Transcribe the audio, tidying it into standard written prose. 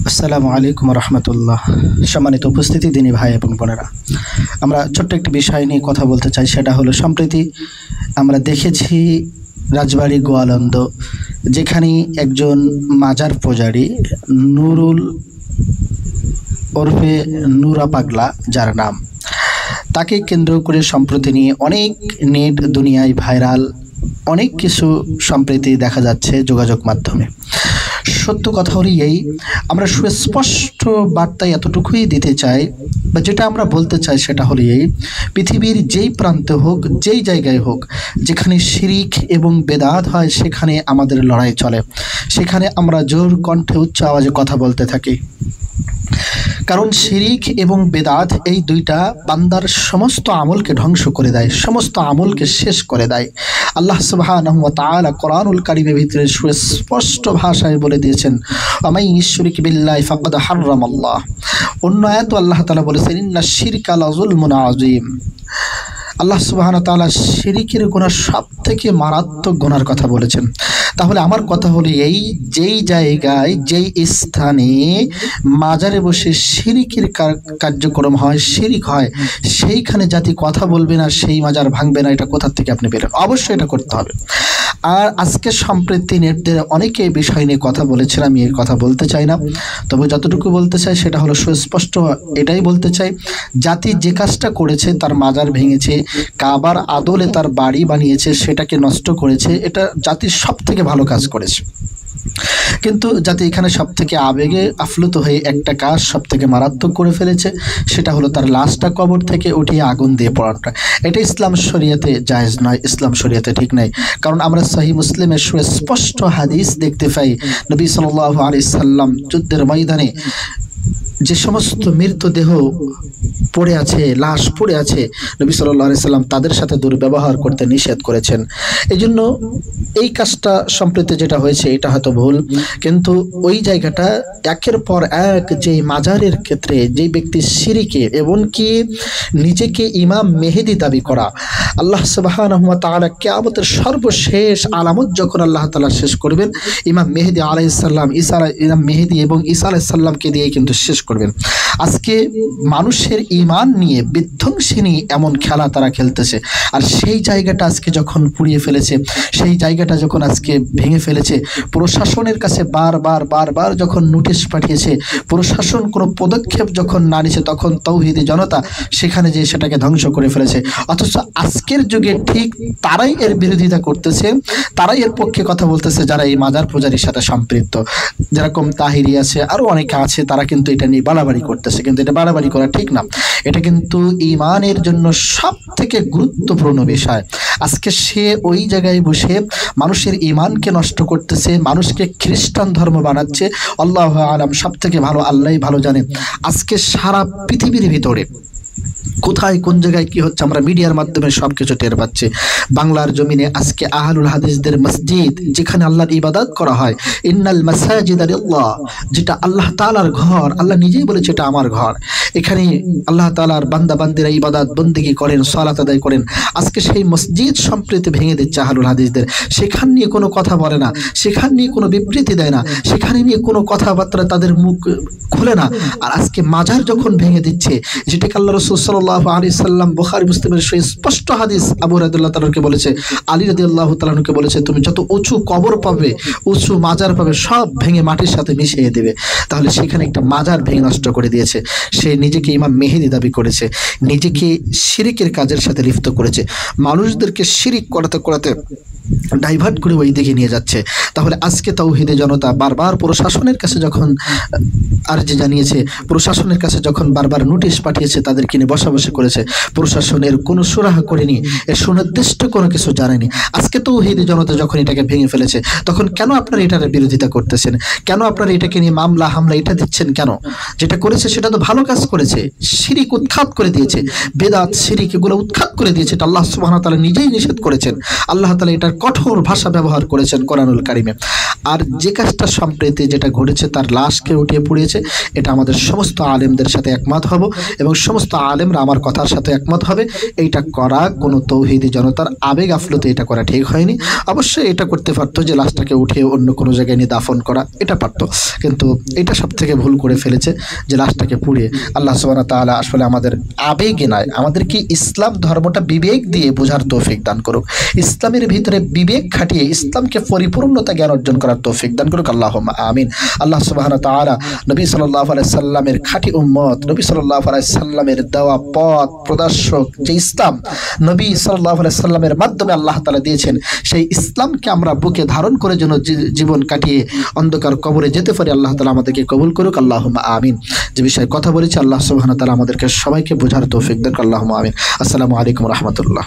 আসসালামু আলাইকুম রহমতুল্লাহ। সম্মানিত উপস্থিতি দিনী ভাই এবং বোনেরা, আমরা ছোট্ট একটি বিষয় নিয়ে কথা বলতে চাই। সেটা হলো, সম্প্রতি আমরা দেখেছি রাজবাড়ী গোয়ালন্দ, যেখানে একজন মাজার পূজারী নুরুল ওরফে নুরা পাগলা, যার নাম, তাকে কেন্দ্র করে সম্প্রতি নিয়ে অনেক নেট দুনিয়ায় ভাইরাল অনেক কিছু সম্প্রতি দেখা যাচ্ছে যোগাযোগ মাধ্যমে। সত্য কথা হলো এই, আমরা সুস্পষ্ট বার্তায় এতটুকুই দিতে চাই, বা যেটা আমরা বলতে চাই সেটা হলো এই, পৃথিবীর যেই প্রান্তে হোক, যেই জায়গায় হোক, যেখানে শিরিক এবং বেদাত হয় সেখানে আমাদের লড়াই চলে, সেখানে আমরা জোর কণ্ঠে উচ্চ আওয়াজে কথা বলতে থাকি। কারণ শিরিক এবং বেদাত এই দুইটা বান্দার সমস্ত আমলকে ধ্বংস করে দেয়, সমস্ত আমলকে শেষ করে দেয়। আল্লাহ সুবহানাহু ওয়া তাআলা কোরআনুল কারীমের ভিতরে সুস্পষ্ট ভাষায় বলে দিয়েছেন, ওয়া ইউশরিক বিল্লাহি ফাকাদ হারামাল্লাহ। অন্য আয়াতে আল্লাহ তাআলা বলেছেন, ইন্নাশ শিরকা লাযুলমুন আযীম। আল্লাহ সুবহানাহু ওয়া তাআলা শিরিকের গুনাহ সবথেকে মারাত্মক গুনার কথা বলেছেন। তাহলে আমার কথা হলো এই, যেই জায়গায় যেই স্থানে মাজারে বসে শিরিকের কার্যক্রম হয়, শিরিক হয়, সেইখানে জাতি কথা বলবে না, সেই মাজার ভাঙবে না, এটা কোথা থেকে আপনি পেলেন? অবশ্যই এটা করতে হবে। আর আজকে সম্প্রতি নেটদের অনেকে এই বিষয় নিয়ে কথা বলেছেন, আমি এই কথা বলতে চাই না, তবে যতটুকু বলতে চাই সেটা হলো সুস্পষ্ট এটাই বলতে চাই, জাতি যে কাজটা করেছে, তার মাজার ভেঙেছে, কাবার আদলে তার বাড়ি বানিয়েছে, সেটাকে নষ্ট করেছে, এটা জাতির সব থেকে ভালো কাজ করেছে। কিন্তু জাতি এখানে সব থেকে আবেগে আপ্লুত হয়ে একটা কাজ সব থেকে মারাত্মক করে ফেলেছে, সেটা হলো তার লাশটা কবর থেকে উঠিয়ে আগুন দিয়ে পোড়ানোটা। এটা ইসলাম শরিয়াতে জায়েজ নয়, ইসলাম শরিয়াতে ঠিক নাই। কারণ আমরা সহিহ মুসলিমের সুস্পষ্ট হাদিস দেখতে পাই, নবী সাল্লাল্লাহু আলাইহি সাল্লাম যুদ্ধের ময়দানে যে সমস্ত মৃতদেহ পড়ে আছে, লাশ পড়ে আছে, নবী সাল্লাল্লাহু আলাইহি সাল্লাম তাদের সাথে দুর্ব্যবহার করতে নিষেধ করেছেন। এই জন্য এই কাজটা সম্প্রতি যেটা হয়েছে এটা হয়তো ভুল, কিন্তু ওই জায়গাটা একের পর এক যে মাজারের ক্ষেত্রে যে ব্যক্তি শিরিকে এমনকি নিজেকে ইমাম মেহেদি দাবি করা, আল্লাহ সুবহানাহু ওয়া তাআলা কিয়ামতের সর্বশেষ আলামত যখন আল্লাহ তাআলা শেষ করবেন, ইমাম মেহেদি আলাইহিস সালাম, ইমাম মেহেদি এবং ঈসা আলাইহিস সালামকে দিয়ে কিন্তু শেষ করবেন। আজকে মানুষের ঈমান নিয়ে বিধ্বংসিনী এমন খেলা তারা খেলতেছে, আর সেই জায়গাটা আজকে যখন পুড়িয়ে ফেলেছে, সেই জায়গাটা যখন আজকে ভেঙে ফেলেছে, প্রশাসনের কাছে বারবার যখন নোটিশ পাঠিয়েছে, প্রশাসন কোনো পদক্ষেপ যখন না নিছে, তখন তাওহীদি জনতা সেখানে যে সেটাকে ধ্বংস করে ফেলেছে। অথচ আজকের যুগে ঠিক তারাই এর বিরোধিতা করতেছে, তারাই এর পক্ষে কথা বলতেছে যারা এই মাজার পূজারীর সাথে সম্পৃক্ত, যেরকম তাহিরি আছে, আরও অনেকে আছে, তারা কিন্তু এটা নিয়ে বাড়াবাড়ি করতেছে। কিন্তু এটা বাড়াবাড়ি করা ঠিক না, এটা কিন্তু ঈমানের জন্য সব থেকে গুরুত্বপূর্ণ বিষয়। আজকে সে ওই জায়গায় বসে মানুষের ঈমানকে নষ্ট করতেছে, মানুষকে খ্রিস্টান ধর্ম বানাচ্ছে। আল্লাহু আলাম, সব থেকে ভালো আল্লাহই ভালো জানেন। আজকে সারা পৃথিবীর ভিতরে কোথায় কোন জায়গায় কি হচ্ছে আমরা মিডিয়ার মাধ্যমে সবকিছু টের পাচ্ছি। বাংলার জমিনে আজকে আহলুল হাদিসদের মসজিদ, যেখানে আল্লাহর ইবাদত করা হয়, ইন্নাল মাসাজিদা লিল্লাহ, যেটা আল্লাহ তাআলার ঘর, আল্লাহ নিজেই বলেছে এটা আমার ঘর, এখানে আল্লাহ তাআলার বান্দা বান্দিরা ইবাদত বন্দেগী করেন, সালাত আদায় করেন। আজকে সেই মসজিদ সম্প্রীতি ভেঙে দিচ্ছে আহলুল হাদিসদের, সেখান নিয়ে কোনো কথা বলে না, সেখান নিয়ে কোনো বিবৃতি দেয় না, সেখানে নিয়ে কোনো কথাবার্তা তাদের মুখ খুলে না। আর আজকে মাজার যখন ভেঙে দিচ্ছে, যেটাকে আল্লাহ রাসূল সাল্লাল্লাহু আলাইহি সাল্লাম বুখারী মুসলিমের স্পষ্ট হাদিস, আবু রাদিয়াল্লাহু তাআলাকে বলেছে, আলী রাদিয়াল্লাহু তাআলাকে বলেছে, তুমি যত উঁচু কবর পাবে, উঁচু মাজার পাবে, সব ভেঙে মাটির সাথে মিশিয়ে দেবে। তাহলে সেখানে একটা মাজার ভেঙে নষ্ট করে দিয়েছে। সে নিজেকে ইমাম মেহেদি দাবি করেছে, নিজেকে শিরিকের কাজের সাথে লিপ্ত করেছে, মানুষদেরকে শিরিক করাতে ডাইভার্ট করে ওই দিকে নিয়ে যাচ্ছে। তাহলে আজকে তাওহীদি জনতা বারবার প্রশাসনের কাছে যখন আর্জি জানিয়েছে, প্রশাসনের কাছে যখন বারবার নোটিশ পাঠিয়েছে, তাদেরকে নিয়ে বসাবসি করেছে, প্রশাসনের কোনো সুরাহা করেনি, এর সুনির্দিষ্ট কোনো কিছু জানেনি। আজকে তাওহীদি জনতা যখন এটাকে ভেঙে ফেলেছে, তখন কেন আপনারা এটার বিরোধিতা করতেছেন? কেন আপনারা এটাকে নিয়ে মামলা হামলা এটা দিচ্ছেন কেন? যেটা করেছে সেটা তো ভালো কাজ করেছে, শিরিক উৎখাত করে দিয়েছে, বেদাত শিরিক এগুলো উৎখাত করে দিয়েছে। এটা আল্লাহ সুবহানাহু ওয়া তাআলা নিজেই নিষেধ করেছেন, আল্লাহ তাআলা এটার কঠোর ভাষা ব্যবহার করেছেন কোরআনুল কারীমে। আর যে কাজটা সম্প্রতি যেটা ঘটেছে, তার লাশকে উঠিয়ে পুড়িয়েছে, এটা আমাদের সমস্ত আলেমদের সাথে একমত হব এবং সমস্ত আলেমরা আমার কথার সাথে একমত হবে, এইটা করা কোনো তৌহিদি জনতার আবেগ আফলতে এটা করা ঠিক হয়নি। অবশ্যই এটা করতে পারতো যে লাশটাকে উঠিয়ে অন্য কোনো জায়গায় নিয়ে দাফন করা, এটা পারতো, কিন্তু এটা সব থেকে ভুল করে ফেলেছে যে লাশটাকে পুড়িয়ে। আল্লাহ সুবহানাহু ওয়া তাআলা আসলে আমাদের আবেগে নয়, আমাদেরকে ইসলাম ধর্মটা বিবেক দিয়ে বোঝার তৌফিক দান করুক, ইসলামের ভিতরে বিবেক খাটিয়ে ইসলামকে পরিপূর্ণতা জ্ঞান অর্জন করার তৌফিক দান করুক, আল্লাহুম্মা আমিন। আল্লাহ সুবহানাহু ওয়া তাআলা নবী সাল্লাল্লাহু আলাইহি সাল্লামের খাঁটি উম্মত, নবী সাল্লাল্লাহু আলাইহি সাল্লামের দেওয়া পথ প্রদর্শক যে ইসলাম নবী সাল্লাল্লাহু আলাইহি সাল্লামের মাধ্যমে আল্লাহ তাআলা দিয়েছেন, সেই ইসলামকে আমরা বুকে ধারণ করে যেন জীবন কাটিয়ে অন্ধকার কবরে যেতে পারি, আল্লাহ তাআলা আমাদেরকে কবুল করুক, আল্লাহুম্মা আমিন। যে বিষয়ে কথা বলেছি আল্লাহ সুবহানাহু ওয়া তাআলা আমাদেরকে সবাইকে বোঝার তৌফিক দান করুক, আল্লাহুম্মা আমিন। আসসালামু আলাইকুম ওয়া রাহমাতুল্লাহ।